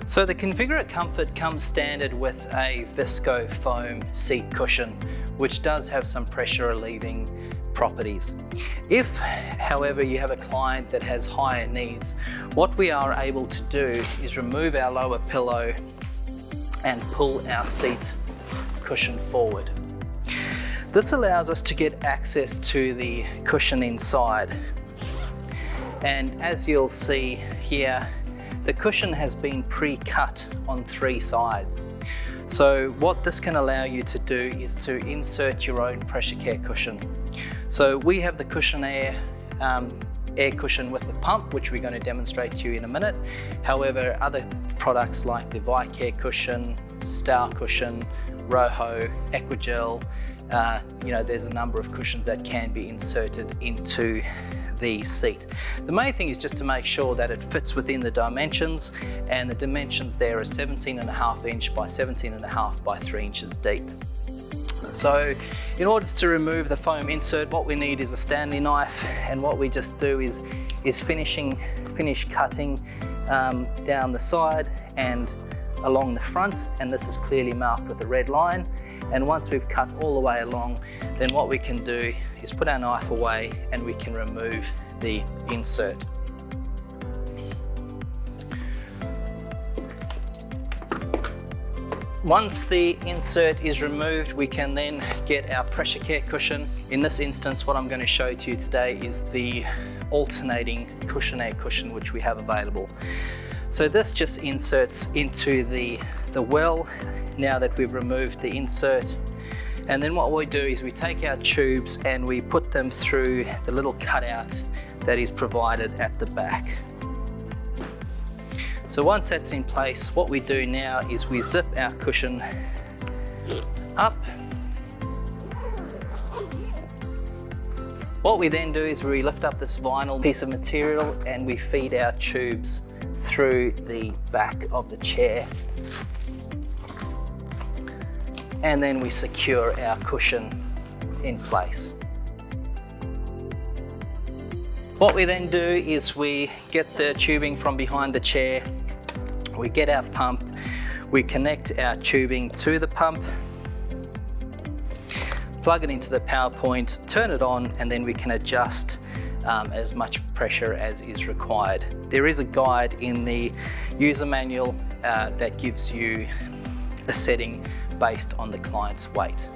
So the Configura Comfort comes standard with a visco foam seat cushion, which does have some pressure relieving properties. If, however, you have a client that has higher needs, what we are able to do is remove our lower pillow and pull our seat cushion forward. This allows us to get access to the cushion inside. And as you'll see here, the cushion has been pre-cut on 3 sides. So what this can allow you to do is to insert your own pressure care cushion. So we have the CushionAir air cushion with the pump, which we're going to demonstrate to you in a minute. However, other products like the Vicare cushion, Star cushion, Roho, Equigel, there's a number of cushions that can be inserted into the seat. The main thing is just to make sure that it fits within the dimensions, and the dimensions there are 17.5 inch by 17.5 by 3 inches deep. So in order to remove the foam insert, what we need is a Stanley knife, and what we just do is finish cutting down the side and along the front, and this is clearly marked with a red line. And once we've cut all the way along, then what we can do is put our knife away and we can remove the insert. Once the insert is removed, we can then get our pressure care cushion. In this instance, what I'm going to show to you today is the alternating CushionAir cushion which we have available. So this just inserts into the well now that we've removed the insert, and then what we do is we take our tubes and we put them through the little cutout that is provided at the back. So once that's in place, what we do now is we zip our cushion up. What we then do is we lift up this vinyl piece of material and we feed our tubes through the back of the chair, and then we secure our cushion in place. What we then do is we get the tubing from behind the chair, we get our pump, we connect our tubing to the pump, plug it into the power point, turn it on, and then we can adjust as much pressure as is required. There is a guide in the user manual that gives you a setting based on the client's weight.